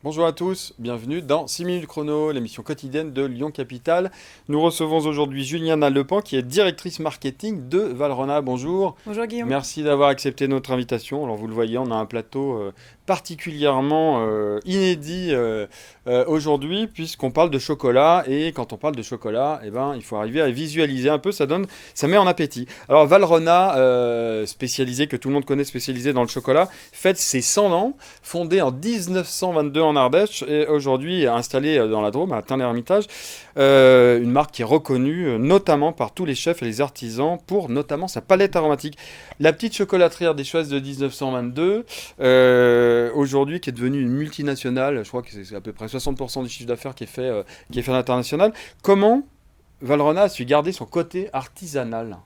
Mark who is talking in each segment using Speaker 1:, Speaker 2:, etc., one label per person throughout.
Speaker 1: Bonjour à tous, bienvenue dans 6 minutes chrono, l'émission quotidienne de Lyon Capitale. Nous recevons aujourd'hui Juliana Lepan qui est directrice marketing de Valrhona. Bonjour.
Speaker 2: Bonjour Guillaume.
Speaker 1: Merci d'avoir accepté notre invitation. Alors vous le voyez, on a un plateau particulièrement inédit aujourd'hui puisqu'on parle de chocolat et quand on parle de chocolat, eh ben, il faut arriver à visualiser un peu, ça met en appétit. Alors Valrhona, spécialisé, que tout le monde connaît, spécialisé dans le chocolat, fête ses 100 ans, fondée en 1922 en Ardèche et aujourd'hui installée dans la Drôme, à Tain-l'Hermitage. Une marque qui est reconnue notamment par tous les chefs et les artisans pour notamment sa palette aromatique. La petite chocolaterie ardéchoise de 1922, aujourd'hui qui est devenue une multinationale, je crois que c'est à peu près 60% du chiffre d'affaires qui est fait à l'international. Comment Valrhona a su garder son côté artisanal?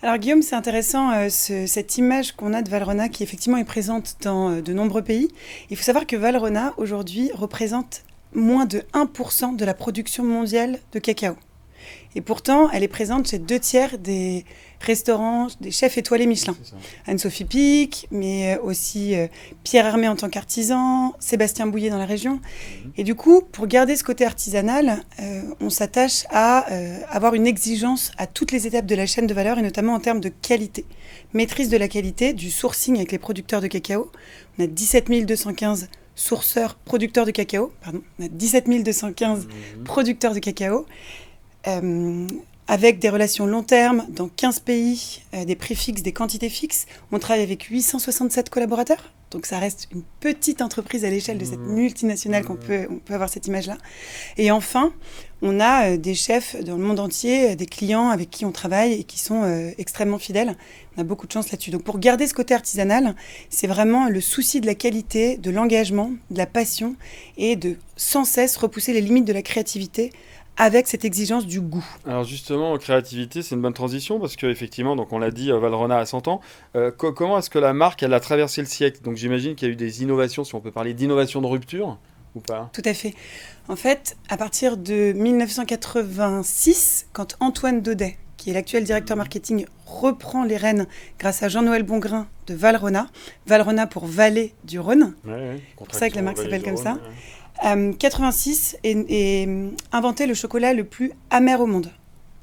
Speaker 2: Alors Guillaume, c'est intéressant cette image qu'on a de Valrhona qui effectivement est présente dans de nombreux pays. Il faut savoir que Valrhona aujourd'hui représente moins de 1% de la production mondiale de cacao. Et pourtant, elle est présente chez 2 tiers des restaurants, des chefs étoilés Michelin. Anne-Sophie Pic, mais aussi Pierre Hermé en tant qu'artisan, Sébastien Bouillet dans la région. Et du coup, pour garder ce côté artisanal, on s'attache à avoir une exigence à toutes les étapes de la chaîne de valeur, et notamment en termes de qualité. Maîtrise de la qualité, du sourcing avec les producteurs de cacao. On a 17 215 sourceurs, producteurs de cacao. Pardon, on a 17 215 producteurs de cacao. Avec des relations long terme dans 15 pays, des prix fixes, des quantités fixes. On travaille avec 867 collaborateurs. Donc ça reste une petite entreprise à l'échelle de cette multinationale on peut avoir cette image-là. Et enfin, on a des chefs dans le monde entier, des clients avec qui on travaille et qui sont extrêmement fidèles. On a beaucoup de chance là-dessus. Donc pour garder ce côté artisanal, c'est vraiment le souci de la qualité, de l'engagement, de la passion et de sans cesse repousser les limites de la créativité avec cette exigence du goût.
Speaker 1: Alors justement, créativité, c'est une bonne transition parce qu'effectivement, donc on l'a dit, Valrhona a 100 ans. Comment est-ce que la marque, elle a traversé le siècle? Donc j'imagine qu'il y a eu des innovations, si on peut parler d'innovation de rupture ou pas?
Speaker 2: Tout à fait. En fait, à partir de 1986, quand Antoine Daudet, qui est l'actuel directeur marketing, reprend les rênes grâce à Jean-Noël Bongrain de Valrhona, Valrhona pour Vallée du Rhône, c'est pour ça que la marque s'appelle comme ça. 86 et inventé le chocolat le plus amer au monde.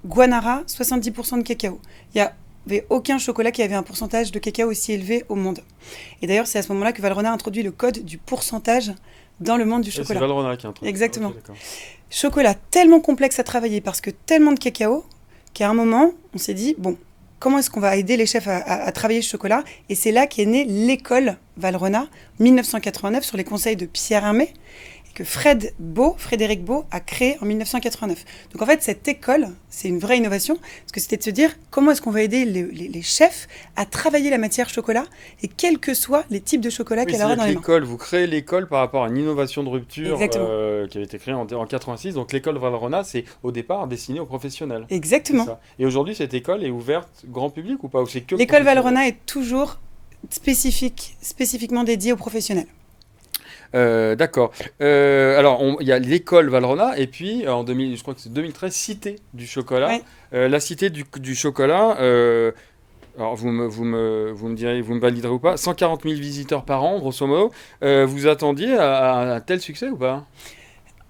Speaker 2: Guanara, 70% de cacao. Il n'y avait aucun chocolat qui avait un pourcentage de cacao aussi élevé au monde. Et d'ailleurs, c'est à ce moment-là que Valrhona a introduit le code du pourcentage dans le monde du chocolat.
Speaker 1: C'est Valrhona qui a introduit.
Speaker 2: Exactement.
Speaker 1: Okay,
Speaker 2: chocolat tellement complexe à travailler parce que tellement de cacao qu'à un moment, on s'est dit, bon, comment est-ce qu'on va aider les chefs à travailler ce chocolat? Et c'est là qu'est née l'école Valrhona, 1989, sur les conseils de Pierre Hermé, que Frédéric Beau a créé en 1989. Donc en fait, cette école, c'est une vraie innovation, parce que c'était de se dire comment est-ce qu'on va aider les chefs à travailler la matière chocolat, et quels que soient les types de chocolat qu'elle aura dans les mains.
Speaker 1: Vous créez l'école par rapport à une innovation de rupture qui avait été créée en 86. Donc l'école Valrhona, c'est au départ destiné aux professionnels.
Speaker 2: Exactement.
Speaker 1: Et aujourd'hui, cette école est ouverte grand public ou pas? Ou c'est que
Speaker 2: l'école Valrhona est toujours spécifiquement dédiée aux professionnels.
Speaker 1: D'accord. Alors, il y a l'école Valrhona et puis en 2000, je crois que c'est 2013, Cité du chocolat.
Speaker 2: Ouais.
Speaker 1: La Cité du chocolat. Alors, vous me direz, vous me validerez ou pas. 140 000 visiteurs par an, grosso modo. Vous attendiez à un tel succès ou pas?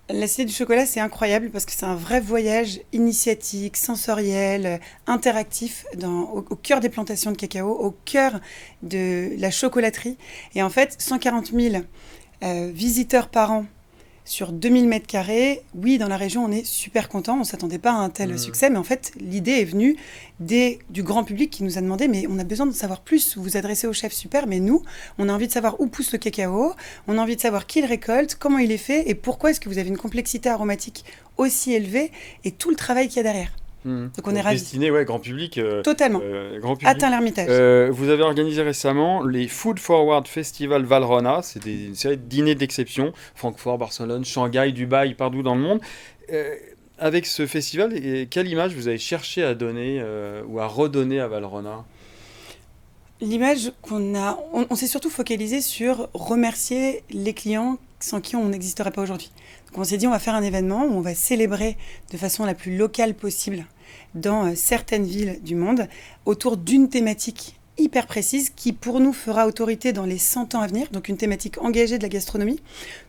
Speaker 2: La Cité du chocolat, c'est incroyable parce que c'est un vrai voyage initiatique, sensoriel, interactif au cœur des plantations de cacao, au cœur de la chocolaterie. Et en fait, 140 000 visiteurs par an sur 2000 mètres carrés. Oui, dans la région, on est super content. On ne s'attendait pas à un tel succès. Mais en fait, l'idée est venue du grand public qui nous a demandé « Mais on a besoin de savoir plus. Vous vous adressez aux chefs, super. Mais nous, on a envie de savoir où pousse le cacao. On a envie de savoir qui le récolte, comment il est fait et pourquoi est-ce que vous avez une complexité aromatique aussi élevée et tout le travail qu'il y a derrière. » Donc on est ravis.
Speaker 1: Destiné, grand public.
Speaker 2: Totalement.
Speaker 1: Grand public.
Speaker 2: À Tain-l'Hermitage.
Speaker 1: Vous avez organisé récemment les Food Forward Festival Valrhona. C'est une série de dîners d'exception. Francfort, Barcelone, Shanghai, Dubaï, partout dans le monde. Avec ce festival, quelle image vous avez cherché à donner ou à redonner à Valrhona?
Speaker 2: L'image on s'est surtout focalisé sur remercier les clients sans qui on n'existerait pas aujourd'hui. Donc on s'est dit on va faire un événement où on va célébrer de façon la plus locale possible dans certaines villes du monde autour d'une thématique hyper précise qui, pour nous, fera autorité dans les 100 ans à venir. Donc, une thématique engagée de la gastronomie.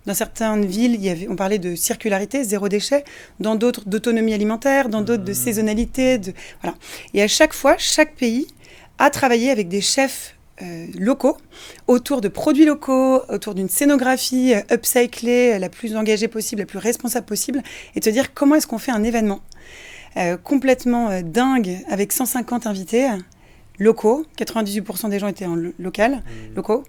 Speaker 2: Dans certaines villes, on parlait de circularité, zéro déchet. Dans d'autres, d'autonomie alimentaire. Dans d'autres, de saisonnalité. Voilà. Et à chaque fois, chaque pays a travaillé avec des chefs locaux, autour de produits locaux, autour d'une scénographie upcyclée, la plus engagée possible, la plus responsable possible, et de se dire comment est-ce qu'on fait un événement complètement dingue, avec 150 invités locaux, 98% des gens étaient locaux,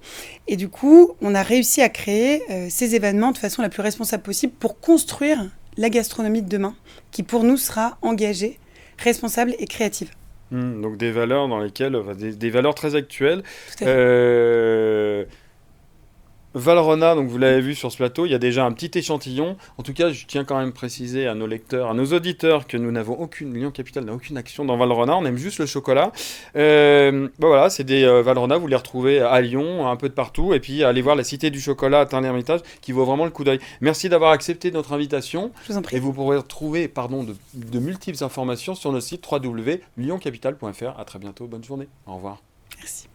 Speaker 2: et du coup, on a réussi à créer ces événements de façon la plus responsable possible pour construire la gastronomie de demain, qui pour nous sera engagée, responsable et créative.
Speaker 1: Donc des valeurs dans lesquelles, des valeurs très actuelles.
Speaker 2: Tout à fait.
Speaker 1: Valrhona, donc vous l'avez vu sur ce plateau, il y a déjà un petit échantillon. En tout cas, je tiens quand même à préciser à nos lecteurs, à nos auditeurs, que nous n'avons Lyon Capital n'a aucune action dans Valrhona, on aime juste le chocolat. Voilà, c'est des Valrhona, vous les retrouvez à Lyon, un peu de partout, et puis allez voir la Cité du Chocolat à Tain-l'Hermitage, qui vaut vraiment le coup d'œil. Merci d'avoir accepté notre invitation.
Speaker 2: Je vous en prie.
Speaker 1: Et vous pourrez retrouver de multiples informations sur notre site www.lyoncapital.fr. À très bientôt, bonne journée. Au revoir.
Speaker 2: Merci.